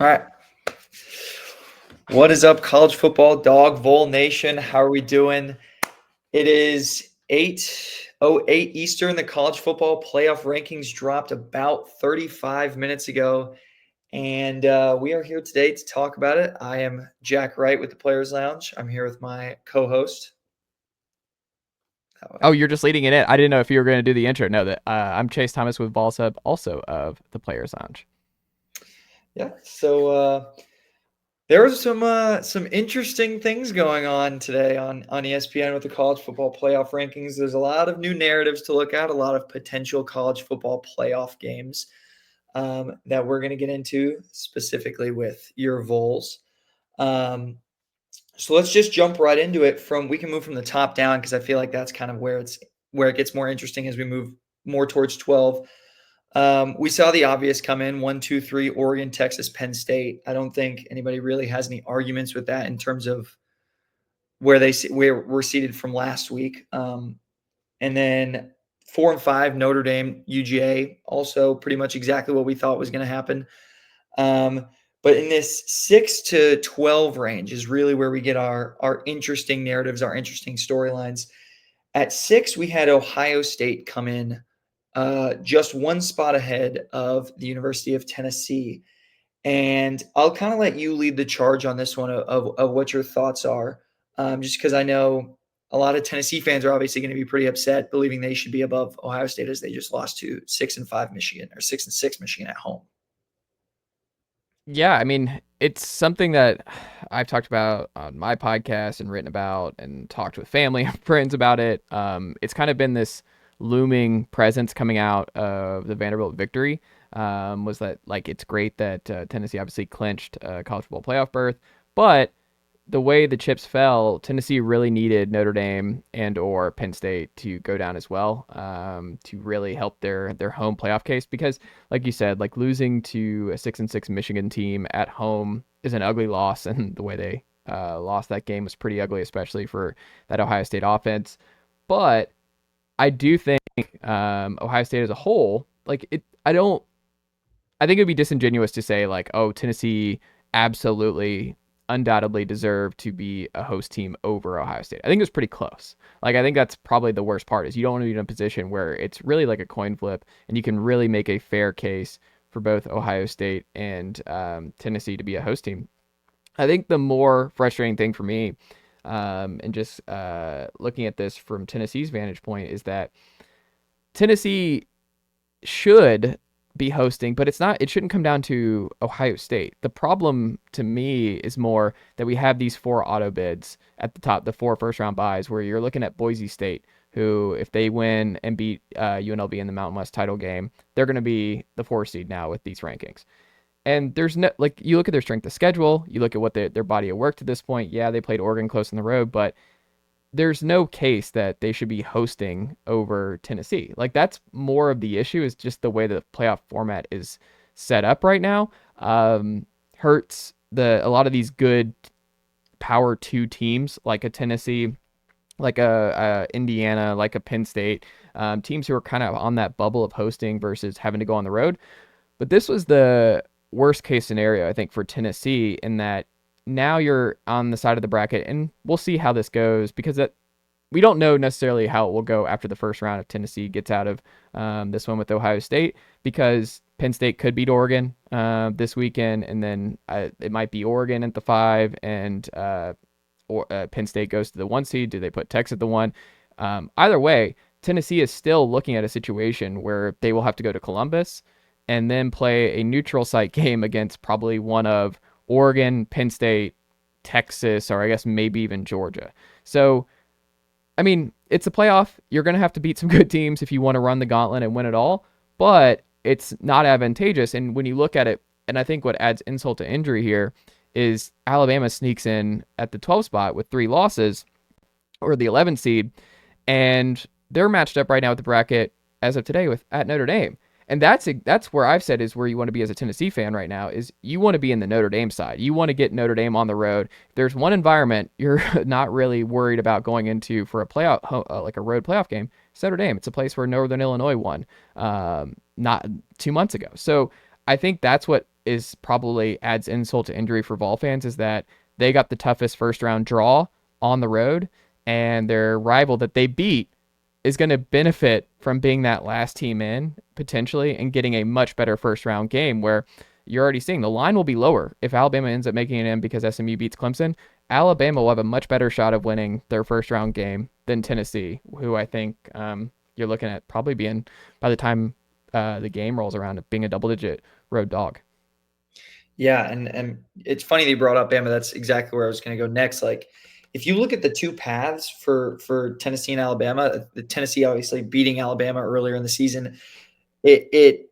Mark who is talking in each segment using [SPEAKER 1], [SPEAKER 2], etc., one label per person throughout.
[SPEAKER 1] All right. What is up, college football dog Vol Nation? How are we doing? It is 8:08 Eastern. The college football playoff rankings dropped about 35 minutes ago, and we are here today to talk about it. I am Jack Wright with the Players Lounge. I'm here with my co-host. That way.
[SPEAKER 2] Oh, you're just leading it in. I didn't know if you were going to do the intro. No, that I'm Chase Thomas with Ball Sub, also of the Players Lounge.
[SPEAKER 1] Yeah. So there were some interesting things going on today on ESPN with the college football playoff rankings. There's a lot of new narratives to look at, a lot of potential college football playoff games that we're going to get into specifically with your Vols. Um, so let's just jump right into it. We can move from the top down because I feel like that's kind of where it gets more interesting as we move more towards 12. We saw the obvious come in 1, 2, 3, Oregon, Texas, Penn State. I don't think anybody really has any arguments with that in terms of where we're seated from last week. And then 4 and 5, Notre Dame, UGA, also pretty much exactly what we thought was going to happen. But in this 6 to 12 range is really where we get our interesting narratives, our interesting storylines. At 6, we had Ohio State come in just one spot ahead of the University of Tennessee. And I'll kind of let you lead the charge on this one of what your thoughts are, just because I know a lot of Tennessee fans are obviously going to be pretty upset, believing they should be above Ohio State as they just lost to 6-5 Michigan or 6-6 Michigan at home.
[SPEAKER 2] Yeah, I mean, it's something that I've talked about on my podcast and written about and talked with family and friends about it. It's kind of been this looming presence coming out of the Vanderbilt victory. Was that like it's great that Tennessee obviously clinched a college football playoff berth, but the way the chips fell, Tennessee really needed Notre Dame and or Penn State to go down as well, to really help their home playoff case. Because, like you said, like losing to a 6-6 Michigan team at home is an ugly loss, and the way they lost that game was pretty ugly, especially for that Ohio State offense. But I do think Ohio State as a whole, like it, I don't. I think it would be disingenuous to say like, oh, Tennessee absolutely undoubtedly deserved to be a host team over Ohio State. I think it was pretty close. Like I think that's probably the worst part is you don't want to be in a position where it's really like a coin flip and you can really make a fair case for both Ohio State and Tennessee to be a host team. I think the more frustrating thing for me, and just looking at this from Tennessee's vantage point, is that Tennessee should be hosting, but it's not. It shouldn't come down to Ohio State. The problem to me is more that we have these 4 auto bids at the top, the 4 first round buys, where you're looking at Boise State, who if they win and beat UNLV in the Mountain West title game, they're going to be the 4 seed now with these rankings. And there's no like you look at their strength of schedule, you look at what their body of work to this point. Yeah, they played Oregon close in the road, but there's no case that they should be hosting over Tennessee. Like that's more of the issue is just the way the playoff format is set up right now. Hurts a lot of these good power 2 teams like a Tennessee, like a Indiana, like a Penn State, teams who are kind of on that bubble of hosting versus having to go on the road. But this was the worst case scenario, I think, for Tennessee in that now you're on the side of the bracket, and we'll see how this goes because we don't know necessarily how it will go after the first round if Tennessee gets out of this one with Ohio State because Penn State could beat Oregon this weekend, and then it might be Oregon at the 5, and Penn State goes to the 1 seed. Do they put Texas at the 1? Either way, Tennessee is still looking at a situation where they will have to go to Columbus and then play a neutral site game against probably one of Oregon, Penn State, Texas, or I guess maybe even Georgia. So, I mean, it's a playoff. You're going to have to beat some good teams if you want to run the gauntlet and win it all, but it's not advantageous. And when you look at it, and I think what adds insult to injury here is Alabama sneaks in at the 12 spot with 3 losses or the 11 seed, and they're matched up right now with the bracket as of today with at Notre Dame. And that's where I've said is where you want to be as a Tennessee fan right now is you want to be in the Notre Dame side. You want to get Notre Dame on the road. If there's one environment you're not really worried about going into for a playoff, like a road playoff game, it's Notre Dame. It's a place where Northern Illinois won not 2 months ago. So I think that's what is probably adds insult to injury for Vol fans is that they got the toughest first round draw on the road, and their rival that they beat is going to benefit from being that last team in potentially and getting a much better first round game where you're already seeing the line will be lower if Alabama ends up making it in because SMU beats Clemson. Alabama will have a much better shot of winning their first round game than Tennessee, who I think you're looking at probably being, by the time the game rolls around, being a double-digit road dog.
[SPEAKER 1] Yeah, and it's funny that you brought up Bama. That's exactly where I was going to go next. Like, if you look at the two paths for Tennessee and Alabama, the Tennessee obviously beating Alabama earlier in the season, it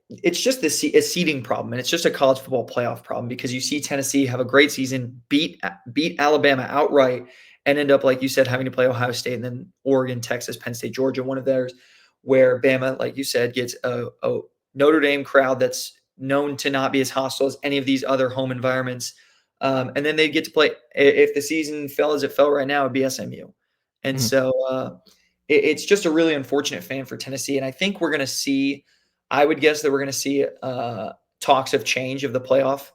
[SPEAKER 1] it's just a seeding problem, and it's just a college football playoff problem because you see Tennessee have a great season, beat Alabama outright, and end up, like you said, having to play Ohio State and then Oregon, Texas, Penn State, Georgia, one of theirs, where Bama, like you said, gets a Notre Dame crowd that's known to not be as hostile as any of these other home environments. And then they get to play, if the season fell as it fell right now, it'd be SMU. And so it's just a really unfortunate fan for Tennessee. And I think we're going to see, I would guess that we're going to see talks of change of the playoff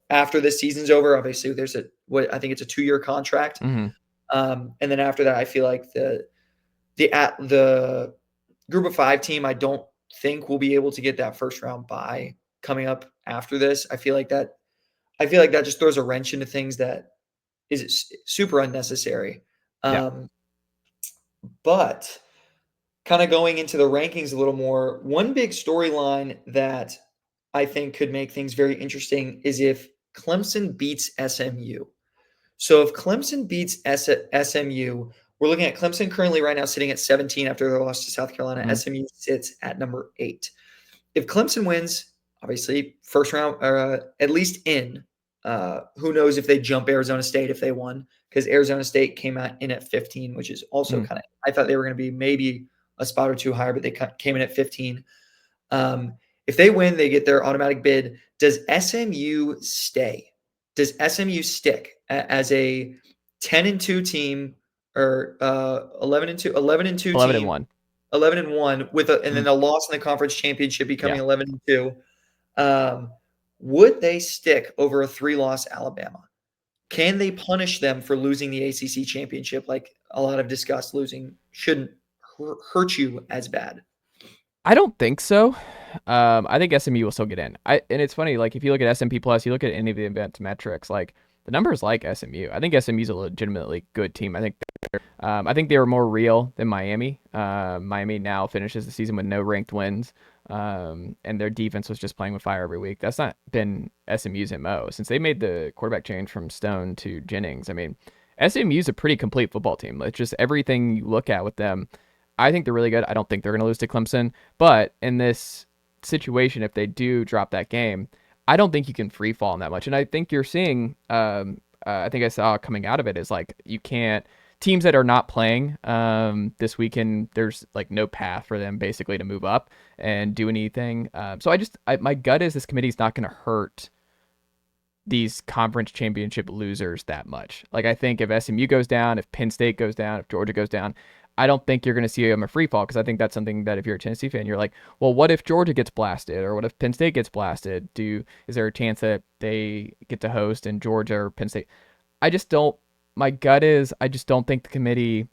[SPEAKER 1] after this season's over. Obviously, there's I think it's a 2-year contract.
[SPEAKER 2] Mm-hmm.
[SPEAKER 1] And then after that, I feel like the group of 5 team, I don't think we'll be able to get that first round bye coming up after this. I feel like that just throws a wrench into things that is super unnecessary. But kind of going into the rankings a little more, one big storyline that I think could make things very interesting is if Clemson beats SMU. So if Clemson beats SMU, we're looking at Clemson currently right now sitting at 17 after their loss to South Carolina. Mm-hmm. SMU sits at number 8. If Clemson wins, obviously first round, at least in, who knows if they jump Arizona State if they won, because Arizona State came in at 15, which is also kind of, I thought they were going to be maybe a spot or two higher, but they came in at 15. If they win, they get their automatic bid. Does SMU stay? Does SMU stick as a 10-2 team or 11-2
[SPEAKER 2] 11
[SPEAKER 1] team?
[SPEAKER 2] and 1.
[SPEAKER 1] 11-1 with and then a loss in the conference championship becoming 11-2. Would they stick over a 3-loss Alabama? Can they punish them for losing the ACC championship? Like a lot of discussed, losing shouldn't hurt you as bad.
[SPEAKER 2] I don't think so. I think SMU will still get in. And it's funny, like if you look at S&P Plus, you look at any of the event metrics, like the numbers like SMU. I think SMU's a legitimately good team. I think they were more real than Miami. Miami now finishes the season with no ranked wins, and their defense was just playing with fire every week. That's not been SMU's MO since they made the quarterback change from Stone to Jennings. I mean, SMU's a pretty complete football team. It's just everything you look at with them. I think they're really good. I don't think they're going to lose to Clemson, but in this situation, if they do drop that game, I don't think you can free fall in that much. And I think you're seeing, I think I saw coming out of it is like you can't, teams that are not playing this weekend, there's like no path for them basically to move up and do anything. So my gut is this committee is not going to hurt these conference championship losers that much. Like I think if SMU goes down, if Penn State goes down, if Georgia goes down, I don't think you're going to see them a free fall because I think that's something that if you're a Tennessee fan, you're like, well, what if Georgia gets blasted or what if Penn State gets blasted? Is there a chance that they get to host in Georgia or Penn State? My gut is I just don't think the committee,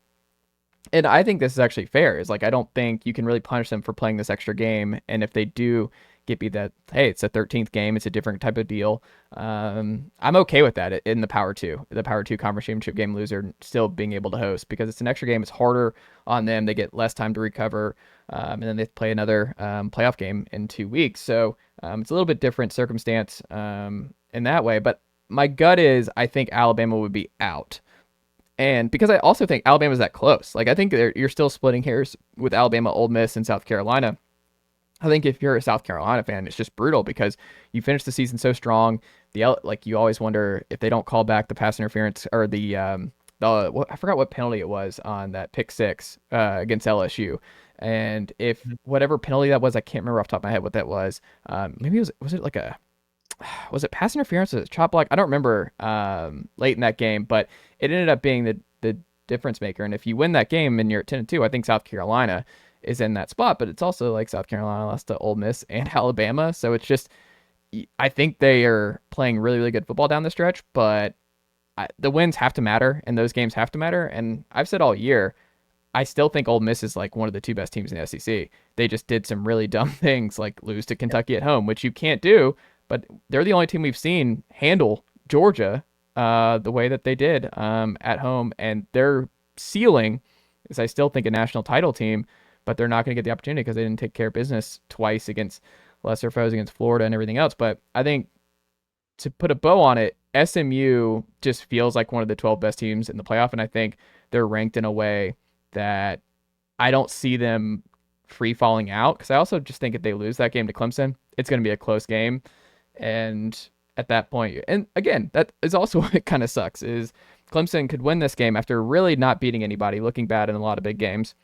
[SPEAKER 2] and I think this is actually fair, is like I don't think you can really punish them for playing this extra game. And if they do get beat, that, hey, it's a 13th game, it's a different type of deal. I'm okay with that in the Power 2 conference championship game loser still being able to host because it's an extra game. It's harder on them. They get less time to recover, and then they play another playoff game in 2 weeks. So it's a little bit different circumstance in that way. But my gut is I think Alabama would be out. And because I also think Alabama's that close. Like I think you're still splitting hairs with Alabama, Ole Miss, and South Carolina. I think if you're a South Carolina fan, it's just brutal because you finished the season so strong. Like you always wonder if they don't call back the pass interference or I forgot what penalty it was on that pick 6 against LSU. And if whatever penalty that was, I can't remember off the top of my head what that was. Maybe was it pass interference? Was it chop block? I don't remember late in that game, but it ended up being the difference maker. And if you win that game and you're at 10-2, I think South Carolina is in that spot, but it's also like South Carolina lost to Ole Miss and Alabama. So it's just, I think they are playing really, really good football down the stretch, but the wins have to matter and those games have to matter. And I've said all year, I still think Ole Miss is like one of the two best teams in the SEC. They just did some really dumb things like lose to Kentucky at home, which you can't do, but they're the only team we've seen handle Georgia the way that they did at home. And their ceiling is, I still think, a national title team, but they're not going to get the opportunity because they didn't take care of business twice against lesser foes, against Florida and everything else. But I think to put a bow on it, SMU just feels like one of the 12 best teams in the playoff. And I think they're ranked in a way that I don't see them free falling out, because I also just think if they lose that game to Clemson, it's going to be a close game. And at that point, and again, that is also what it kind of sucks, is Clemson could win this game after really not beating anybody, looking bad in a lot of big games,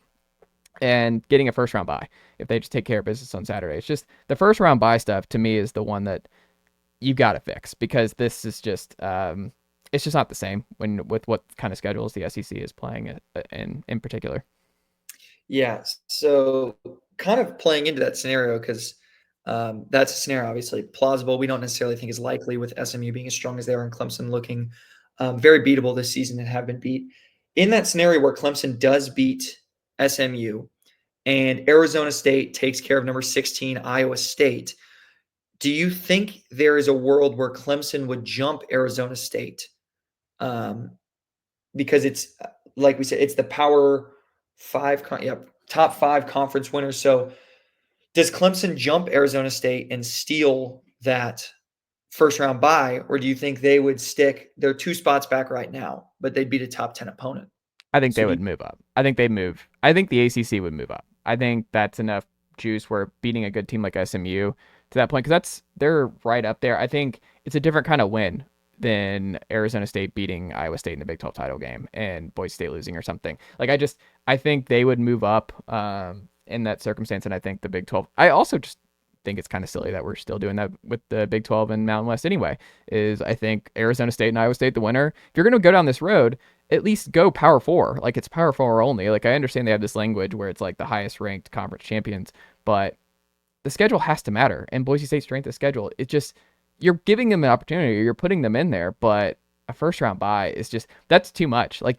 [SPEAKER 2] and getting a first round bye if they just take care of business on Saturday. It's just the first round bye stuff to me is the one that you got to fix, because this is just it's just not the same when with what kind of schedules the SEC is playing in particular.
[SPEAKER 1] Yeah. So kind of playing into that scenario, because that's a scenario obviously plausible. We don't necessarily think is likely with SMU being as strong as they are and Clemson looking very beatable this season and have been beat. In that scenario where Clemson does beat SMU and Arizona State takes care of number 16 Iowa State, do you think there is a world where Clemson would jump Arizona State? Um, because it's like we said, it's the Power Five, top five conference winners. So does Clemson jump Arizona State and steal that first round bye, or do you think they would stick? They're 2 spots back right now, but they'd beat a top 10 opponent.
[SPEAKER 2] I think
[SPEAKER 1] So
[SPEAKER 2] they
[SPEAKER 1] do
[SPEAKER 2] would
[SPEAKER 1] you,
[SPEAKER 2] move up. I think they move. I think the ACC would move up. I think that's enough juice where beating a good team like SMU to that point, because they're right up there. I think it's a different kind of win than Arizona State beating Iowa State in the Big 12 title game and Boise State losing or something. Like I think they would move up in that circumstance, and I think the Big 12. I also just think it's kind of silly that we're still doing that with the Big 12 and Mountain West anyway. Is I think Arizona State and Iowa State the winner. If you're going to go down this road, at least go Power Four. Like, it's Power Four only. Like, I understand they have this language where it's like the highest ranked conference champions, but the schedule has to matter. And Boise State's strength of schedule, it just, you're giving them an opportunity, you're putting them in there, but a first round bye is just, that's too much. Like,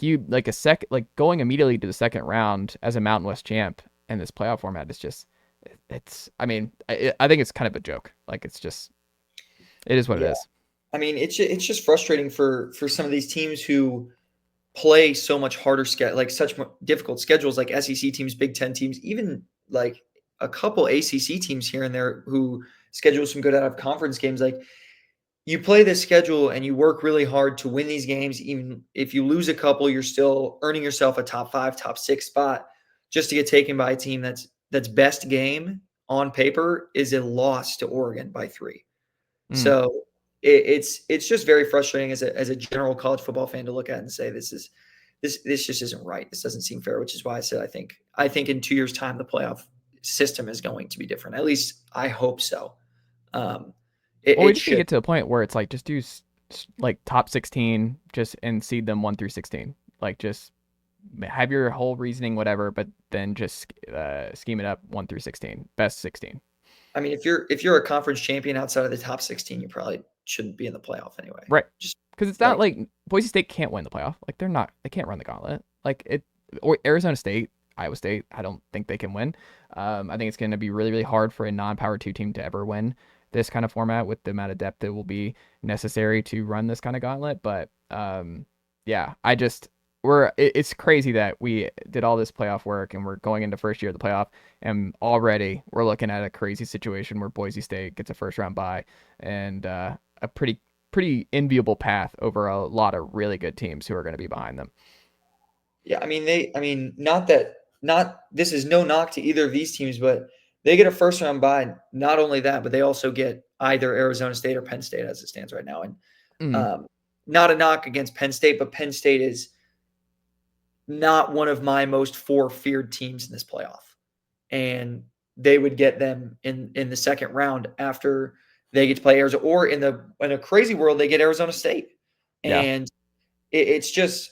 [SPEAKER 2] going immediately to the second round as a Mountain West champ in this playoff format is just, I mean, I think it's kind of a joke. Like, it's just, it is what it is.
[SPEAKER 1] I mean, it's just frustrating for some of these teams who play so much harder like such difficult schedules, like SEC teams, Big Ten teams, even like a couple ACC teams here and there who schedule some good out of conference games. Like, you play this schedule and you work really hard to win these games. Even if you lose a couple, you're still earning yourself a top 5, top 6 spot, just to get taken by a team that's best game on paper is a loss to Oregon by 3.
[SPEAKER 2] Mm.
[SPEAKER 1] So it's just very frustrating as a general college football fan to look at and say this just isn't right. This doesn't seem fair, which is why I said I think in 2 years' time the playoff system is going to be different. At least I hope so.
[SPEAKER 2] Well, we
[SPEAKER 1] It
[SPEAKER 2] just need to
[SPEAKER 1] should.
[SPEAKER 2] get to the point where it's like, just do like top 16, just, and seed them 1 through 16. Like, just have your whole reasoning, whatever, but then just scheme it up 1 through 16, best 16.
[SPEAKER 1] I mean, if you're a conference champion outside of the top 16, you probably shouldn't be in the playoff anyway.
[SPEAKER 2] Right.
[SPEAKER 1] Just
[SPEAKER 2] Because it's not
[SPEAKER 1] like,
[SPEAKER 2] like Boise State can't win the playoff. Like, they can't run the gauntlet. Like, or Arizona State, Iowa State, I don't think they can win. I think it's going to be really, really hard for a non-power 2 team to ever win this kind of format with the amount of depth that will be necessary to run this kind of gauntlet. But yeah, it's crazy that we did all this playoff work and we're going into first year of the playoff, and already we're looking at a crazy situation where Boise State gets a first round bye and a pretty enviable path over a lot of really good teams who are going to be behind them.
[SPEAKER 1] yeah, I mean, not this is no knock to either of these teams, but they get a first round bye. Not only that, but they also get either Arizona State or Penn State as it stands right now. And
[SPEAKER 2] Mm,
[SPEAKER 1] not a knock against Penn State, but Penn State is not one of my most feared teams in this playoff. And they would get them in the second round after they get to play Arizona, or in a crazy world, they get Arizona State.
[SPEAKER 2] yeah.
[SPEAKER 1] And it's just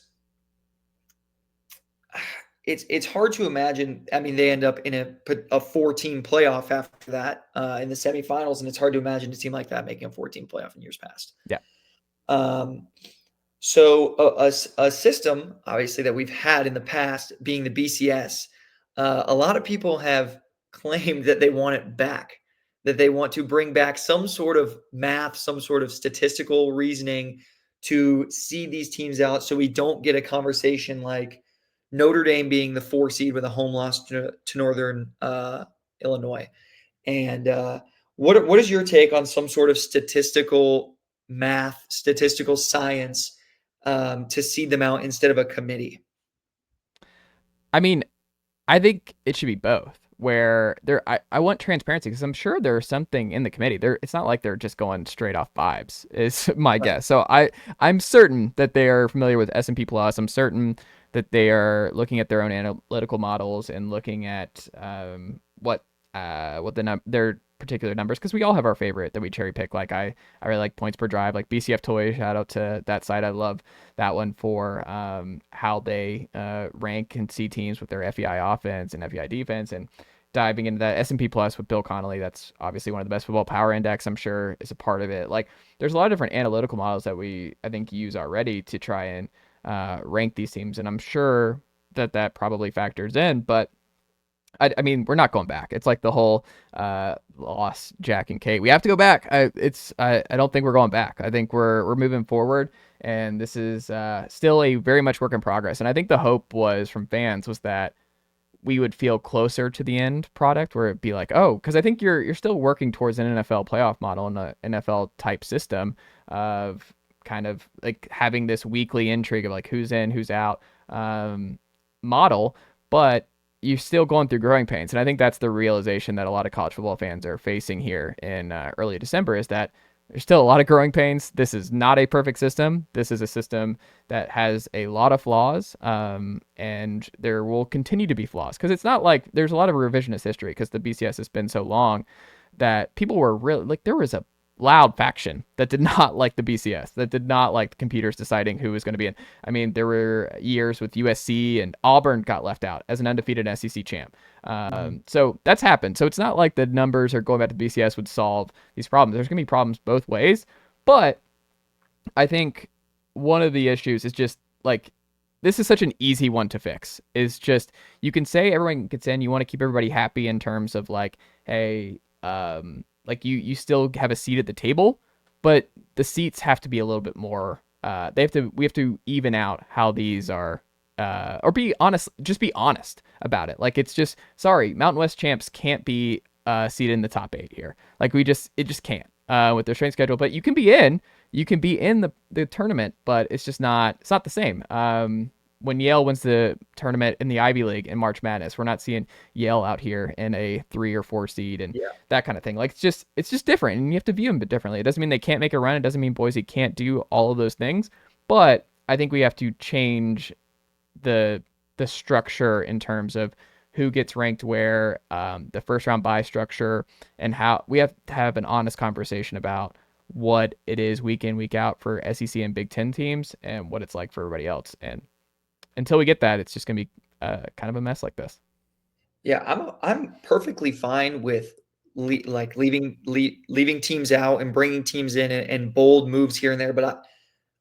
[SPEAKER 1] it's hard to imagine. I mean, they end up in a 4-team playoff after that in the semifinals, and it's hard to imagine a team like that making a 4-team playoff in years past.
[SPEAKER 2] Yeah.
[SPEAKER 1] Um, so a system, obviously, that we've had in the past being the BCS, a lot of people have claimed that they want it back, that they want to bring back some sort of math, some sort of statistical reasoning to seed these teams out so we don't get a conversation like Notre Dame being the 4 seed with a home loss to Northern Illinois. And what is your take on some sort of statistical math, statistical science to seed them out instead of a committee?
[SPEAKER 2] I mean, I think it should be both. Where I want transparency because I'm sure there's something in the committee. It's not like they're just going straight off vibes. Is my guess. So I'm certain that they are familiar with S&P Plus. I'm certain that they are looking at their own analytical models and looking at what their particular numbers, because we all have our favorite that we cherry pick. Like I really like points per drive, like BCF Toy. Shout out to that site. I love that one for how they rank and see teams with their FEI offense and FEI defense, and diving into that S&P Plus with Bill Connolly. That's obviously one of the best football power index. I'm sure is a part of it. Like there's a lot of different analytical models that I think use already to try and rank these teams, and I'm sure that probably factors in, but I mean, we're not going back. It's like the whole loss, Jack and Kate. We have to go back. I don't think we're going back. I think we're moving forward, and this is still a very much work in progress. And I think the hope from fans was that we would feel closer to the end product, where it'd be like, oh, because I think you're still working towards an NFL playoff model and an NFL type system of kind of like having this weekly intrigue of like who's in, who's out model, but you're still going through growing pains. And I think that's the realization that a lot of college football fans are facing here in early December, is that there's still a lot of growing pains. This is not a perfect system. This is a system that has a lot of flaws, and there will continue to be flaws, because it's not like there's a lot of revisionist history, because the BCS has been so long that people were really like, there was a loud faction that did not like the BCS, that did not like the computers deciding who was going to be in. I mean, there were years with USC and Auburn got left out as an undefeated SEC champ. So that's happened. So it's not like the numbers or going back to BCS would solve these problems. There's going to be problems both ways. But I think one of the issues is just like, this is such an easy one to fix. Is just, you can say everyone gets in, you want to keep everybody happy in terms of like, hey, like you still have a seat at the table, but the seats have to be a little bit more. We have to even out how these are, or be honest. Just be honest about it. Like it's just, sorry, Mountain West champs can't be seated in the top 8 here. Like it just can't with their strength schedule. But you can be in the tournament, but it's just not. It's not the same. When Yale wins the tournament in the Ivy League in March Madness, we're not seeing Yale out here in a 3 or 4 seed and that kind of thing. Like it's just different, and you have to view them a bit differently. It doesn't mean they can't make a run. It doesn't mean Boise can't do all of those things. But I think we have to change the structure in terms of who gets ranked where, the first round bye structure, and how we have to have an honest conversation about what it is week in, week out for SEC and Big Ten teams, and what it's like for everybody else. And until we get that, it's just going to be kind of a mess like this.
[SPEAKER 1] Yeah, I'm perfectly fine with leaving teams out and bringing teams in, and bold moves here and there. But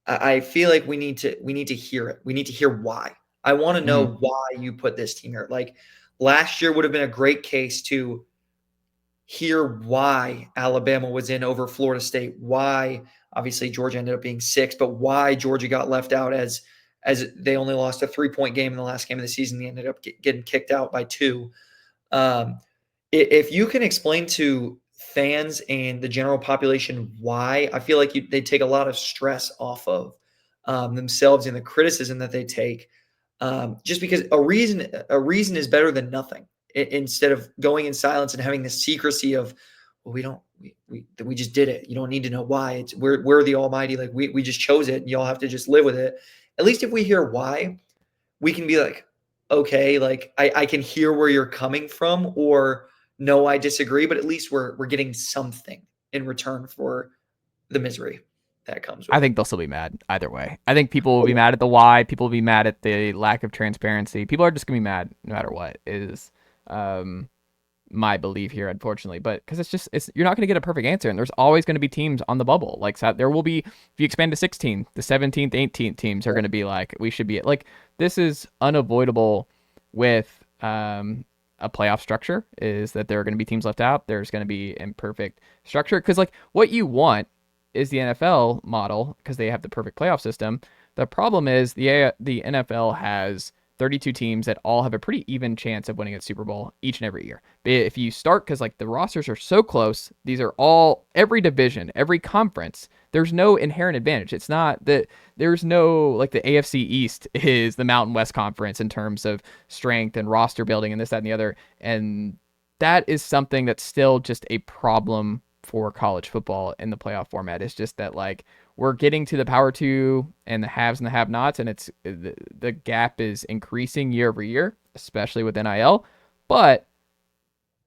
[SPEAKER 1] I feel like we need to hear it. We need to hear why. I want to know why you put this team here. Like last year would have been a great case to hear why Alabama was in over Florida State. Why obviously Georgia ended up being 6, but why Georgia got left out as they only lost a 3-point game in the last game of the season. They ended up getting kicked out by 2. If you can explain to fans and the general population why, I feel like they take a lot of stress off of themselves and the criticism that they take. Just because a reason is better than nothing. Instead of going in silence and having the secrecy of, well, we just did it. You don't need to know why. We're the almighty. Like we just chose it, and y'all have to just live with it. At least if we hear why, we can be like, okay, like I can hear where you're coming from, or no, I disagree, but at least we're getting something in return for the misery. that comes
[SPEAKER 2] I
[SPEAKER 1] with it.
[SPEAKER 2] think they'll still be mad either way. I think people will be mad at the why. People will be mad at the lack of transparency. People are just gonna be mad no matter what is um, my belief here, unfortunately. But because it's you're not gonna get a perfect answer, and there's always gonna be teams on the bubble. Like so there will be if you expand to 16, the 17th, 18th teams are gonna be like we should be like this is unavoidable with a playoff structure. Is that there are gonna be teams left out? There's gonna be imperfect structure because like what you want is the NFL model because they have the perfect playoff system. The problem is the NFL has 32 teams that all have a pretty even chance of winning a Super Bowl each and every year. But if you start because like the rosters are so close, these are all every division, every conference. There's no inherent advantage. It's not that there's no like the AFC East is the Mountain West Conference in terms of strength and roster building and this, that, and the other. And that is something that's still just a problem for college football in the playoff format. It's just that like we're getting to the power two and the haves and the have nots, and it's the gap is increasing year over year, especially with NIL. But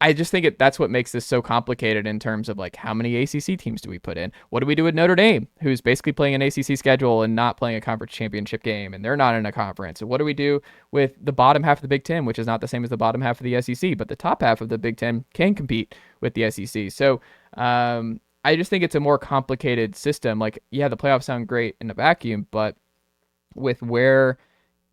[SPEAKER 2] I just think that's what makes this so complicated in terms of like how many ACC teams do we put in? What do we do with Notre Dame, who's basically playing an ACC schedule and not playing a conference championship game, and they're not in a conference? What do we do with the bottom half of the Big Ten, which is not the same as the bottom half of the SEC, but the top half of the Big Ten can compete with the SEC? So I just think it's a more complicated system. Like, yeah, the playoffs sound great in a vacuum, but with where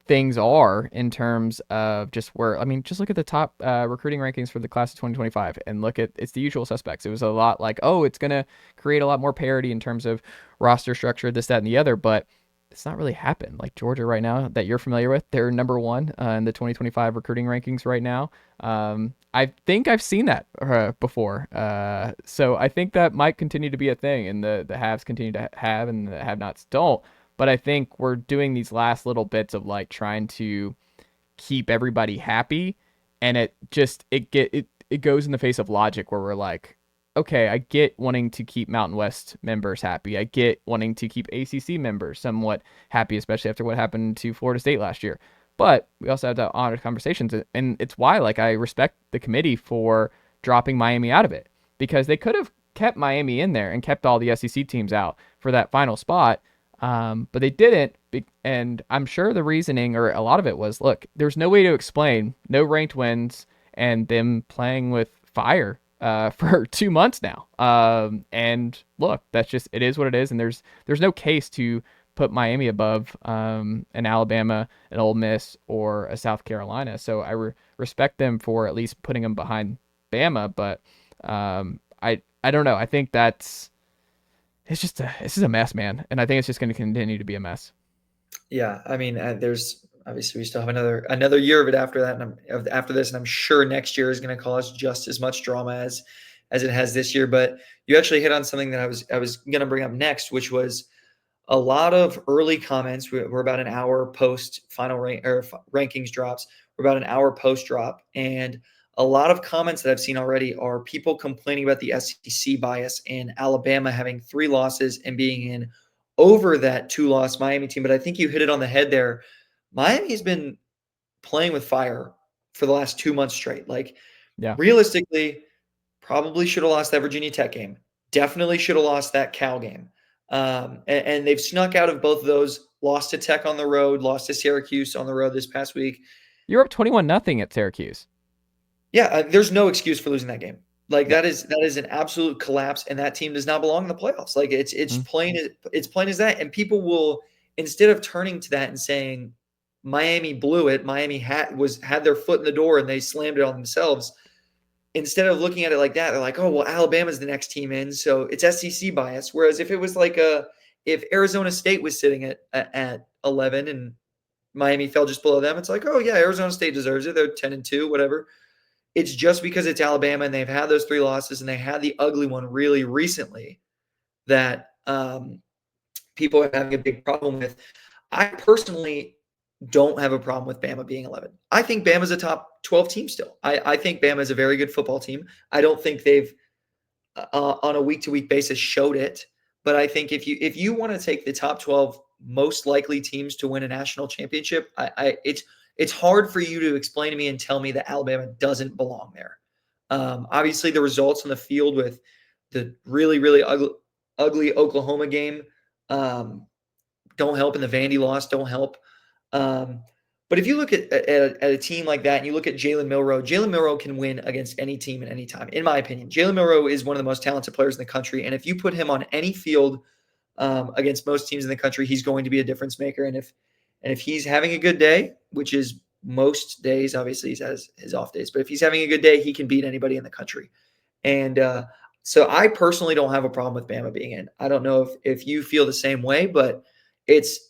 [SPEAKER 2] things are in terms of just where, I mean, just look at the top recruiting rankings for the class of 2025 and look at it's the usual suspects. It was a lot like, oh, it's going to create a lot more parity in terms of roster structure, this, that, and the other, but it's not really happened. Like Georgia right now that you're familiar with, they're number one in the 2025 recruiting rankings right now. I think I've seen that before. So I think that might continue to be a thing, and the haves continue to have and the have-nots don't. But I think we're doing these last little bits of like trying to keep everybody happy, and it goes in the face of logic where we're like, okay, I get wanting to keep Mountain West members happy. I get wanting to keep ACC members somewhat happy, especially after what happened to Florida State last year. But we also have to honor conversations, and it's why like I respect the committee for dropping Miami out of it because they could have kept Miami in there and kept all the SEC teams out for that final spot. But they didn't, and I'm sure the reasoning or a lot of it was, look, there's no way to explain no ranked wins and them playing with fire for 2 months now. And look, that's just it is what it is, and there's no case to put Miami above an Alabama, an Ole Miss, or a South Carolina. So I respect them for at least putting them behind Bama, but I don't know. I think that's it's just a mess, man, and I think it's just going to continue to be a mess.
[SPEAKER 1] Yeah, I mean, there's obviously we still have another year of it after that, and after this, and I'm sure next year is going to cause just as much drama as it has this year. But you actually hit on something that I was going to bring up next, which was a lot of early comments. We're about an hour post final rankings drops. We're about an hour post drop, and a lot of comments that I've seen already are people complaining about the SEC bias and Alabama having 3 losses and being in over that 2-loss Miami team. But I think you hit it on the head there. Miami has been playing with fire for the last 2 months straight. Like,
[SPEAKER 2] Yeah.
[SPEAKER 1] realistically, probably should have lost that Virginia Tech game. Definitely should have lost that Cal game. And they've snuck out of both of those. Lost to Tech on the road, lost to Syracuse on the road this past week.
[SPEAKER 2] You're up 21-0 at Syracuse.
[SPEAKER 1] Yeah, there's no excuse for losing that game. Like
[SPEAKER 2] Yeah.
[SPEAKER 1] that is an absolute collapse, and that team does not belong in the playoffs. Like it's plain as that. And people will, instead of turning to that and saying Miami blew it, Miami had their foot in the door and they slammed it on themselves. Instead of looking at it like that, they're like, oh well, Alabama's the next team in, so it's SEC bias. Whereas if it was like if Arizona State was sitting at 11 and Miami fell just below them, it's like, oh yeah, Arizona State deserves it. They're 10-2, whatever. It's just because it's Alabama and they've had those 3 losses and they had the ugly one really recently that people are having a big problem with. I personally don't have a problem with Bama being 11. I think Bama's a top 12 team still. I think Bama is a very good football team. I don't think they've on a week-to-week basis showed it, but I think if you want to take the top 12 most likely teams to win a national championship, it's hard for you to explain to me and tell me that Alabama doesn't belong there. Obviously, the results on the field with the really, really ugly Oklahoma game Um, don't help, and the Vandy loss don't help. Um, but if you look at a team like that and you look at Jalen Milroe can win against any team at any time, in my opinion. Jalen Milroe is one of the most talented players in the country, and if you put him on any field against most teams in the country, he's going to be a difference maker. And if he's having a good day, which is most days, obviously he has his off days, but if he's having a good day, he can beat anybody in the country. And so I personally don't have a problem with Bama being in. I don't know if you feel the same way, but it's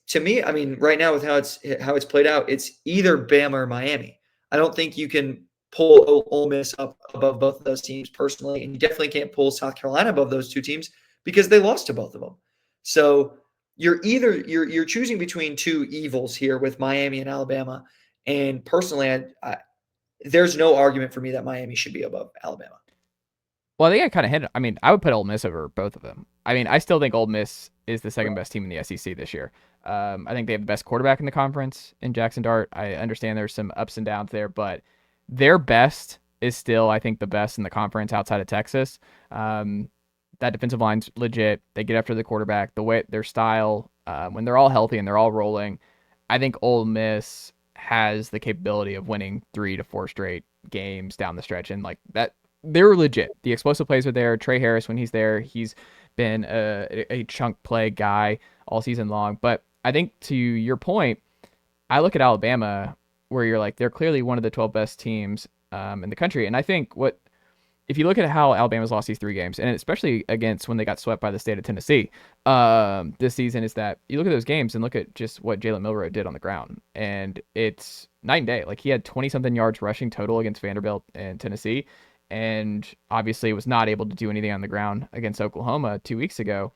[SPEAKER 1] to me, I mean, right now with how it's played out, it's either Bama or Miami. I don't think you can pull Ole Miss up above both of those teams personally, and you definitely can't pull South Carolina above those two teams because they lost to both of them. So you're choosing between two evils here with Miami and Alabama, and personally, there's no argument for me that Miami should be above Alabama.
[SPEAKER 2] Well, I think I kind of hit it. I mean, I would put Ole Miss over both of them. I mean, I still think Ole Miss is the second best team in the SEC this year. I think they have the best quarterback in the conference in Jackson Dart. I understand there's some ups and downs there, but their best is still, I think, the best in the conference outside of Texas. That defensive line's legit. They get after the quarterback. The way their style, when they're all healthy and they're all rolling, I think Ole Miss has the capability of winning 3 to 4 straight games down the stretch, and like that, they're legit. The explosive plays are there. Trey Harris, when he's there, he's been a chunk play guy all season long. But I think to your point, I look at Alabama where you're like, they're clearly one of the 12 best teams in the country. And I think if you look at how Alabama's lost these 3 games, and especially against when they got swept by the state of Tennessee this season, is that you look at those games and look at just what Jalen Milroe did on the ground. And it's night and day. Like, he had 20-something yards rushing total against Vanderbilt and Tennessee, and obviously was not able to do anything on the ground against Oklahoma 2 weeks ago.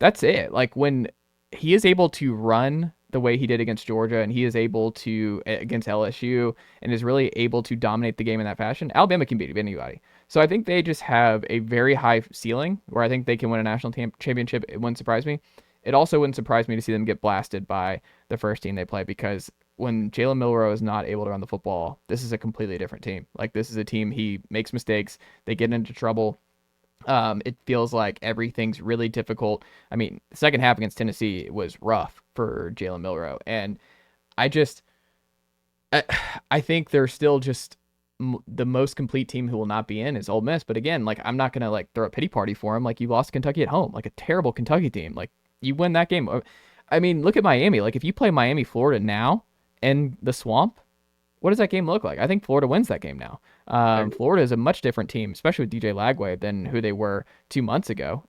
[SPEAKER 2] That's it. Like, when he is able to run the way he did against Georgia, and he is able to against LSU, and is really able to dominate the game in that fashion, Alabama can beat anybody. So I think they just have a very high ceiling where I think they can win a national championship. It wouldn't surprise me. It also wouldn't surprise me to see them get blasted by the first team they play, because when Jalen Milroe is not able to run the football, this is a completely different team. Like, this is a team, he makes mistakes, they get into trouble. It feels like everything's really difficult. I mean, the second half against Tennessee was rough for Jalen Milroe, and I think they're still just the most complete team who will not be in is Ole Miss. But again, like, I'm not gonna like throw a pity party for them. Like, you lost Kentucky at home, like a terrible Kentucky team. Like, you win that game. I mean, look at Miami. Like, if you play Miami, Florida now in the Swamp, what does that game look like? I think Florida wins that game now. Florida is a much different team, especially with DJ Lagway, than who they were 2 months ago.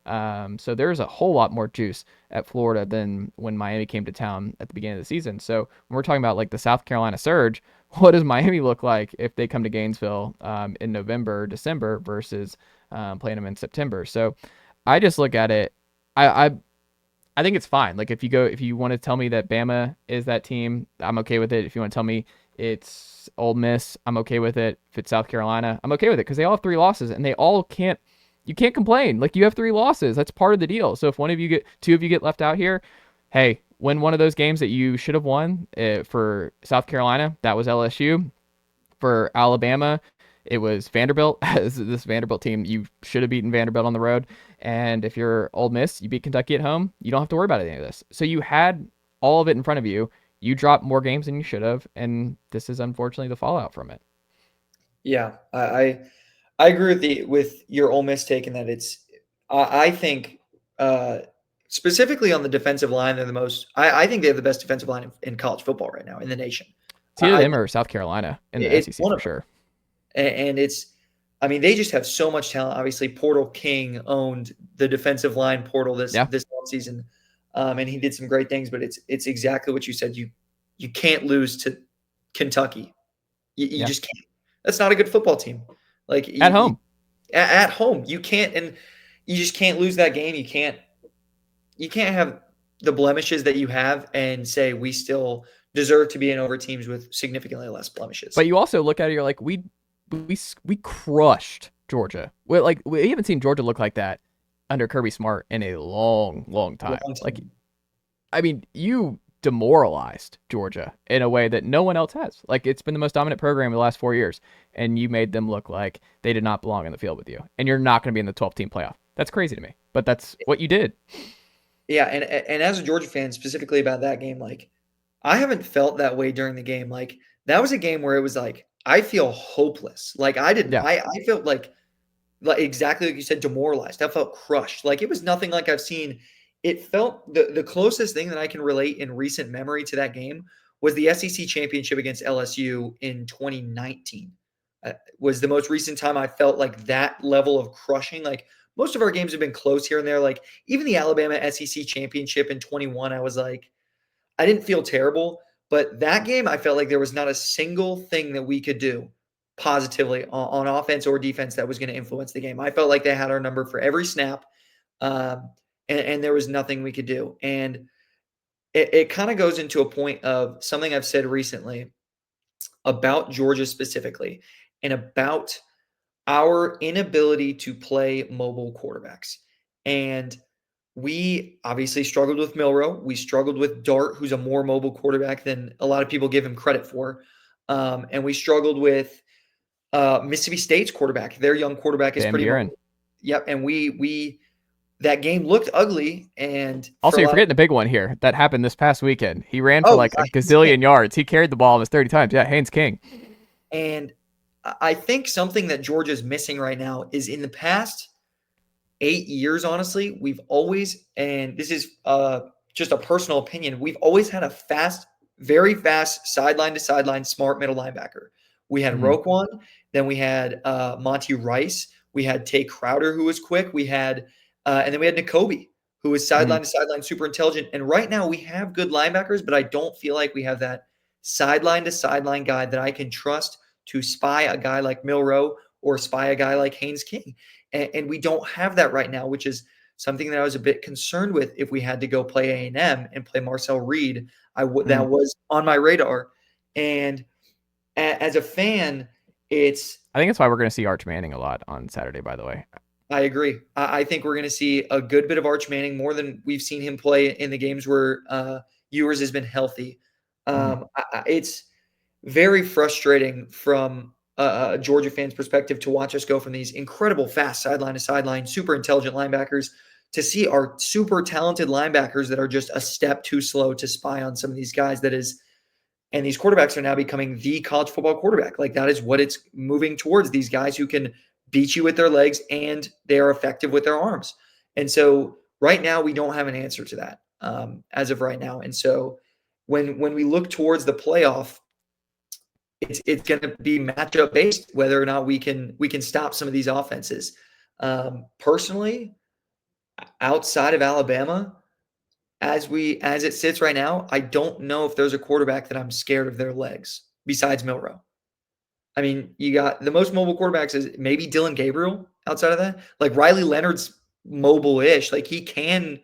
[SPEAKER 2] So there's a whole lot more juice at Florida than when Miami came to town at the beginning of the season. So when we're talking about like the South Carolina surge, what does Miami look like if they come to Gainesville in November, December versus playing them in September? So I just look at it. I think it's fine. Like, if you want to tell me that Bama is that team, I'm okay with it. If you want to tell me it's Ole Miss, I'm okay with it. If it's South Carolina, I'm okay with it, because they all have 3 losses, and you can't complain. Like, you have 3 losses. That's part of the deal. So if two of you get left out here, hey, win one of those games that you should have won. For South Carolina, that was LSU. For Alabama, it was Vanderbilt. This Vanderbilt team, you should have beaten Vanderbilt on the road. And if you're Ole Miss, you beat Kentucky at home. You don't have to worry about any of this. So you had all of it in front of you. You dropped more games than you should have, and this is unfortunately the fallout from it.
[SPEAKER 1] Yeah, I agree with your Ole Miss take in that I think specifically on the defensive line, they're the most. I think they have the best defensive line in college football right now in the nation.
[SPEAKER 2] It's either them or South Carolina in the SEC for sure.
[SPEAKER 1] And I mean, they just have so much talent. Obviously, Portal King owned the defensive line portal this offseason, and he did some great things. But it's exactly what you said. You can't lose to Kentucky. You just can't. That's not a good football team. Like,
[SPEAKER 2] at home,
[SPEAKER 1] at home, you can't, and you just can't lose that game. You can't have the blemishes that you have and say we still deserve to be in over teams with significantly less blemishes.
[SPEAKER 2] But you also look at it, you're like, we crushed Georgia. We haven't seen Georgia look like that under Kirby Smart in a long time. Like, I mean, you demoralized Georgia in a way that no one else has. Like, it's been the most dominant program in the last 4 years, and you made them look like they did not belong in the field with you, and you're not going to be in the 12-team playoff. That's crazy to me, but that's what you did.
[SPEAKER 1] Yeah, and as a Georgia fan, specifically about that game, like I haven't felt that way during the game. Like that was a game where it was like I feel hopeless. Like I didn't.
[SPEAKER 2] Yeah.
[SPEAKER 1] I felt like exactly like you said, demoralized. I felt crushed. Like it was nothing like I've seen. It felt the closest thing that I can relate in recent memory to that game was the SEC championship against LSU in 2019. Was the most recent time I felt like that level of crushing. Like most of our games have been close here and there. Like even the Alabama SEC championship in 21, I was like, I didn't feel terrible, but that game, I felt like there was not a single thing that we could do positively on offense or defense that was going to influence the game. I felt like they had our number for every snap, and there was nothing we could do. And it kind of goes into a point of something I've said recently about Georgia specifically and about our inability to play mobile quarterbacks. And we obviously struggled with Milrow. We struggled with Dart, who's a more mobile quarterback than a lot of people give him credit for. And we struggled with Mississippi State's quarterback. Their young quarterback is
[SPEAKER 2] Van
[SPEAKER 1] pretty
[SPEAKER 2] Buren.
[SPEAKER 1] mobile. Yep. And we that game looked ugly. And for
[SPEAKER 2] Also,
[SPEAKER 1] a
[SPEAKER 2] you're
[SPEAKER 1] lot of
[SPEAKER 2] forgetting a big one here that happened this past weekend. He ran for
[SPEAKER 1] oh,
[SPEAKER 2] like a gazillion yards. He carried the ball almost 30 times. Yeah, Haynes King.
[SPEAKER 1] and I think something that Georgia's missing right now is in the past 8 years, honestly, we've always, and this is just a personal opinion, we've always had a fast, very fast sideline to sideline smart middle linebacker. We had
[SPEAKER 2] Mhm.
[SPEAKER 1] Roquan, then we had Monty Rice, we had Tay Crowder, who was quick, we had, and then we had N'Kobe, who was
[SPEAKER 2] Mhm.
[SPEAKER 1] sideline to sideline, super intelligent. And right now we have good linebackers, but I don't feel like we have that sideline to sideline guy that I can trust to spy a guy like Milrow or spy a guy like Haynes King. And we don't have that right now, which is something that I was a bit concerned with. If we had to go play A&M and play Marcel Reed,
[SPEAKER 2] Mhm.
[SPEAKER 1] that was on my radar. And as a fan, it's
[SPEAKER 2] I think that's why we're going to see Arch Manning a lot on Saturday, by the way.
[SPEAKER 1] I agree. I think we're going to see a good bit of Arch Manning, more than we've seen him play in the games where Ewers has been healthy.
[SPEAKER 2] Mhm.
[SPEAKER 1] It's very frustrating from a Georgia fan's perspective to watch us go from these incredible fast sideline to sideline, super intelligent linebackers to see our super talented linebackers that are just a step too slow to spy on some of these guys. And these quarterbacks are now becoming the college football quarterback. Like that is what it's moving towards, these guys who can beat you with their legs and they are effective with their arms. And so right now we don't have an answer to that as of right now. And so when we look towards the playoff, it's going to be matchup based whether or not we can stop some of these offenses. Personally, outside of Alabama, as it sits right now, I don't know if there's a quarterback that I'm scared of their legs besides Milrow. I mean, you got the most mobile quarterbacks is maybe Dylan Gabriel outside of that. Like Riley Leonard's mobile-ish. Like he can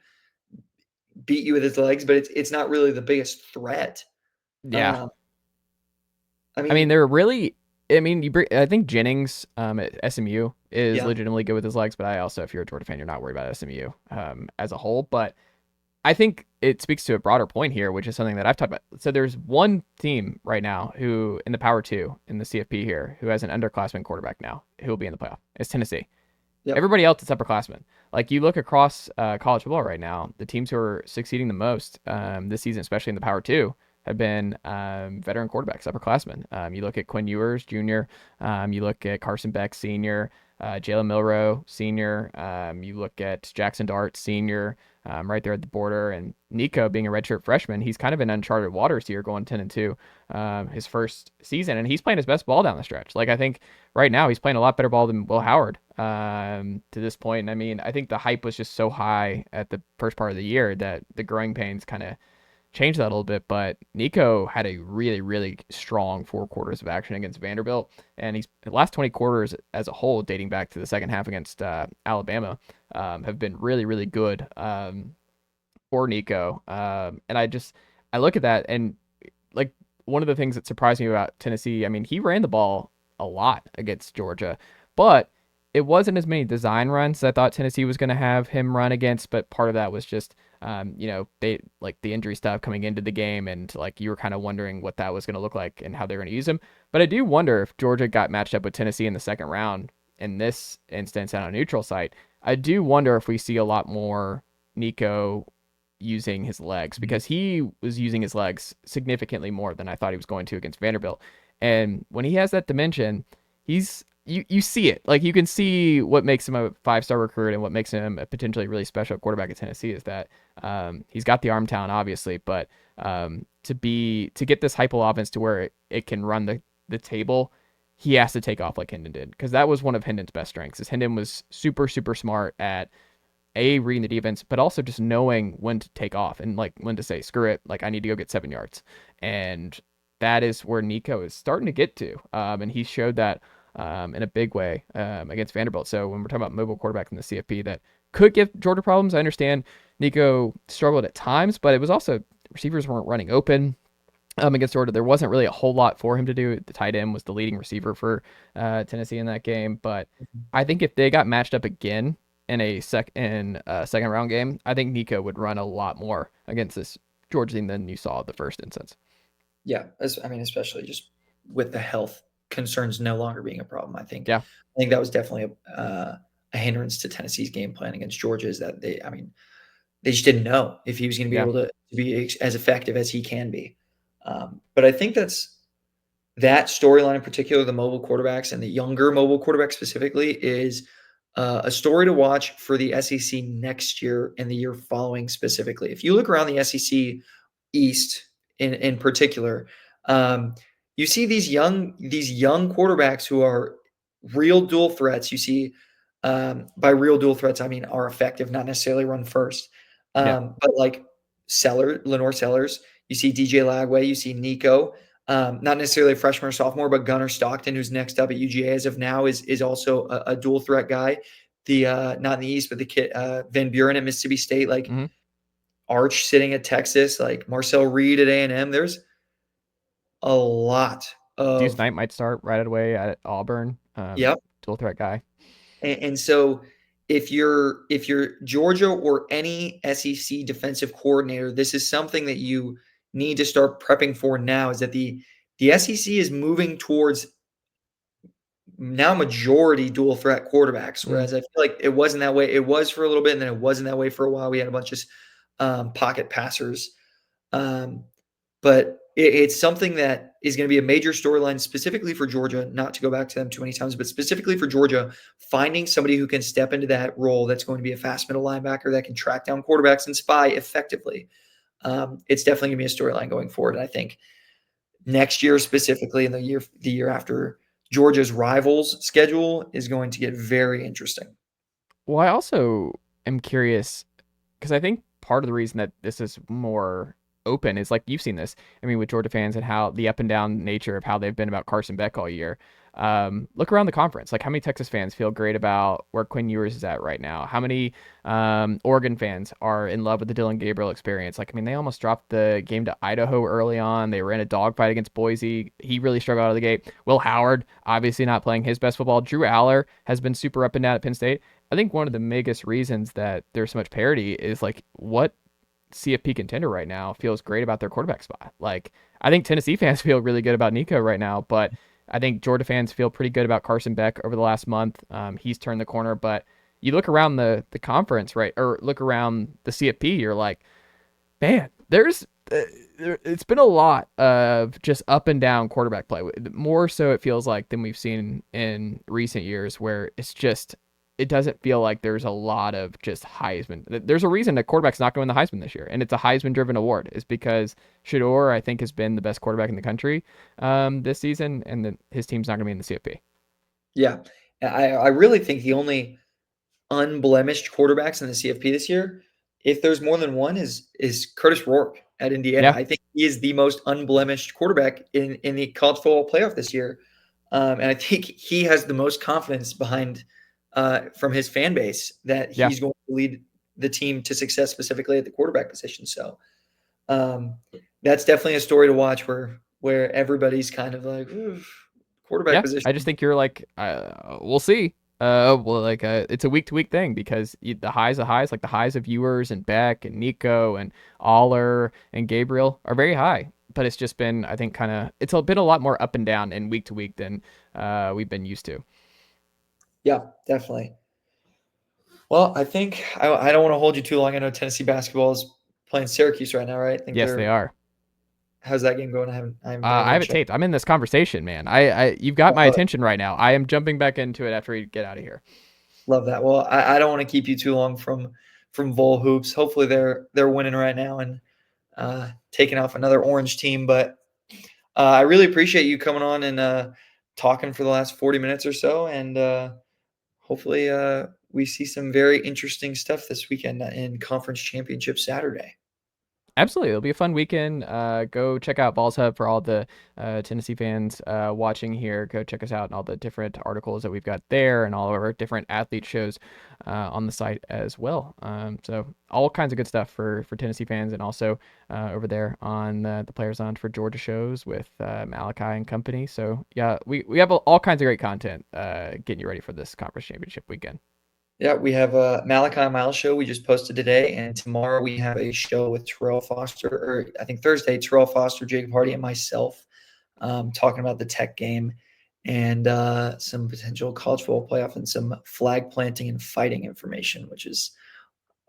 [SPEAKER 1] beat you with his legs, but it's not really the biggest threat.
[SPEAKER 2] Yeah.
[SPEAKER 1] Um, I
[SPEAKER 2] I mean,
[SPEAKER 1] mean,
[SPEAKER 2] they're really. I mean, I think Jennings at SMU is
[SPEAKER 1] yeah,
[SPEAKER 2] legitimately good with his legs, but I also, if you're a Georgia fan, you're not worried about SMU as a whole. But I think it speaks to a broader point here, which is something that I've talked about. So there's one team right now who, in the Power Two, in the CFP here, who has an underclassman quarterback now who will be in the playoff. It's Tennessee.
[SPEAKER 1] yep,
[SPEAKER 2] Everybody else is upperclassmen. Like you look across college football right now, the teams who are succeeding the most this season, especially in the Power Two, have been veteran quarterbacks, upperclassmen. You look at Quinn Ewers Jr., you look at Carson Beck Sr., Jalen Milrow Sr., you look at Jackson Dart Sr., right there at the border, and Nico being a redshirt freshman, he's kind of in uncharted waters here, going 10-2, his first season, and he's playing his best ball down the stretch. Like I think right now he's playing a lot better ball than Will Howard to this point. And I mean, I think the hype was just so high at the first part of the year that the growing pains kind of changed that a little bit. But Nico had a really, really strong 4 quarters of action against Vanderbilt, and he's the last 20 quarters as a whole, dating back to the second half against Alabama, have been really, really good for Nico. And I look at that and like one of the things that surprised me about Tennessee, I mean, he ran the ball a lot against Georgia, but it wasn't as many design runs as I thought Tennessee was going to have him run against. But part of that was just, they like the injury stuff coming into the game, and like you were kind of wondering what that was going to look like and how they're going to use him. But I do wonder if Georgia got matched up with Tennessee in the second round in this instance on a neutral site. I do wonder if we see a lot more Nico using his legs, because he was using his legs significantly more than I thought he was going to against Vanderbilt. And when he has that dimension, you see it. Like, you can see what makes him a 5-star recruit and what makes him a potentially really special quarterback at Tennessee is that he's got the arm talent, obviously, but to get this hyper offense to where it can run the table, he has to take off like Hendon did, because that was one of Hendon's best strengths. Is Hendon was super super smart at reading the defense, but also just knowing when to take off and like when to say screw it, like I need to go get 7 yards. And that is where Nico is starting to get to, and he showed that in a big way against Vanderbilt. So when we're talking about mobile quarterback in the CFP that could give Georgia problems, I understand Nico struggled at times, but it was also receivers weren't running open. Against Georgia, there wasn't really a whole lot for him to do. The tight end was the leading receiver for Tennessee in that game, but I think if they got matched up again in a second round game, I think Nico would run a lot more against this Georgia team than you saw the first instance.
[SPEAKER 1] Yeah, especially just with the health concerns no longer being a problem. I think that was definitely a hindrance to Tennessee's game plan against Georgia, is that they just didn't know if he was going to be able to be as effective as he can be. But I think that storyline in particular, the mobile quarterbacks and the younger mobile quarterbacks specifically, is a story to watch for the SEC next year and the year following specifically. If you look around the SEC East in particular, you see these young quarterbacks who are real dual threats. You see, by real dual threats, I mean are effective, not necessarily run first. But like Lenore Sellers, you see DJ Lagway, you see Nico, not necessarily a freshman or sophomore, but Gunnar Stockton, who's next up at UGA as of now, is also a dual threat guy. The not in the East, but the kid Van Buren at Mississippi State, like Arch sitting at Texas, like Marcel Reed at A&M. There's a lot of
[SPEAKER 2] Deuce Knight might start right away at Auburn. Dual threat guy.
[SPEAKER 1] And so if you're Georgia or any SEC defensive coordinator, this is something that you need to start prepping for now, is that the SEC is moving towards now majority dual threat quarterbacks, whereas I feel like it wasn't that way. It was for a little bit, and then it wasn't that way for a while. We had a bunch of pocket passers. But it's something that is going to be a major storyline specifically for Georgia, not to go back to them too many times, but specifically for Georgia, finding somebody who can step into that role that's going to be a fast middle linebacker that can track down quarterbacks and spy effectively. It's definitely going to be a storyline going forward. And I think next year specifically, and the year after, Georgia's rivals schedule is going to get very interesting.
[SPEAKER 2] Well, I also am curious because I think part of the reason that this is more open is, like, you've seen this, I mean, with Georgia fans and how the up and down nature of how they've been about Carson Beck all year. Look around the conference. Like, how many Texas fans feel great about where Quinn Ewers is at right now? How many Oregon fans are in love with the Dylan Gabriel experience? Like, I mean, they almost dropped the game to Idaho early on. They were in a dogfight against Boise. He really struggled out of the gate. Will Howard, obviously not playing his best football. Drew Aller has been super up and down at Penn State. I think one of the biggest reasons that there's so much parity is, like, what CFP contender right now feels great about their quarterback spot. Like, I think Tennessee fans feel really good about Nico right now, but I think Georgia fans feel pretty good about Carson Beck over the last month. He's turned the corner, but you look around the conference, right, or look around the CFP, you're like, man, it's been a lot of just up and down quarterback play. More so it feels like than we've seen in recent years, where it doesn't feel like there's a lot of just Heisman. There's a reason that quarterback's not going to win the Heisman this year, and it's a Heisman-driven award. Is because Shedeur, I think, has been the best quarterback in the country this season, and his team's not going to be in the CFP.
[SPEAKER 1] Yeah, I really think the only unblemished quarterbacks in the CFP this year, if there's more than one, is Curtis Rourke at Indiana.
[SPEAKER 2] Yeah.
[SPEAKER 1] I think he is the most unblemished quarterback in the college football playoff this year, and I think he has the most confidence behind from his fan base that he's going to lead the team to success, specifically at the quarterback position. So that's definitely a story to watch where everybody's kind of like quarterback position.
[SPEAKER 2] I just think you're like, we'll see. It's a week-to-week thing, because the highs, like the highs of Ewers and Beck and Nico and Aller and Gabriel are very high. But it's just been, I think, it's been a lot more up and down and week to week than we've been used to.
[SPEAKER 1] Yeah, definitely. Well, I think I don't want to hold you too long. I know Tennessee basketball is playing Syracuse right now, right? I think
[SPEAKER 2] Yes, they
[SPEAKER 1] they're.
[SPEAKER 2] are.
[SPEAKER 1] How's that game going? I haven't been able
[SPEAKER 2] I
[SPEAKER 1] to
[SPEAKER 2] have it
[SPEAKER 1] check.
[SPEAKER 2] taped. I'm in this conversation, man. You've got my
[SPEAKER 1] Love it.
[SPEAKER 2] attention right now. I am jumping back into it after we get out of here.
[SPEAKER 1] Love that. Well, I don't want to keep you too long from Vol hoops. Hopefully they're winning right now and taking off another orange team. But I really appreciate you coming on and talking for the last 40 minutes or so. And hopefully we see some very interesting stuff this weekend in Conference Championship Saturday.
[SPEAKER 2] Absolutely. It'll be a fun weekend. Go check out Balls Hub for all the Tennessee fans watching here. Go check us out and all the different articles that we've got there and all of our different athlete shows on the site as well. So all kinds of good stuff for Tennessee fans, and also over there on the Players On for Georgia shows with Malachi and company. So yeah, we have all kinds of great content getting you ready for this conference championship weekend.
[SPEAKER 1] Yeah, we have a Malachi Miles show we just posted today, and tomorrow we have a show with Terrell Foster, or I think Thursday, Terrell Foster, Jacob Hardy, and myself talking about the Tech game and some potential college football playoff and some flag planting and fighting information, which is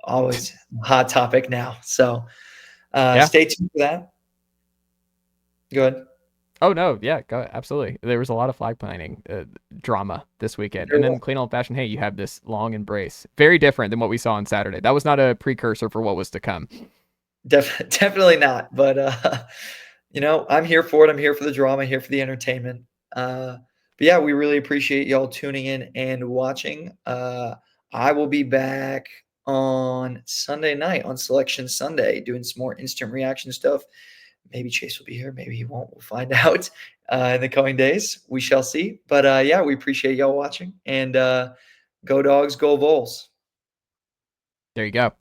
[SPEAKER 1] always a hot topic now. So
[SPEAKER 2] Yeah.
[SPEAKER 1] stay tuned for that. Go ahead.
[SPEAKER 2] Oh no, yeah, go absolutely. There was a lot of flag planting drama this weekend,
[SPEAKER 1] There
[SPEAKER 2] and then
[SPEAKER 1] will.
[SPEAKER 2] clean old fashioned. Hey, you have this long embrace, very different than what we saw on Saturday. That was not a precursor for what was to come.
[SPEAKER 1] Definitely not. But I'm here for it. I'm here for the drama, here for the entertainment. But yeah, we really appreciate y'all tuning in and watching. I will be back on Sunday night on Selection Sunday doing some more instant reaction stuff. Maybe Chase will be here, maybe he won't. We'll find out in the coming days. We shall see. But yeah, we appreciate y'all watching, and go Dogs, go Vols.
[SPEAKER 2] There you go.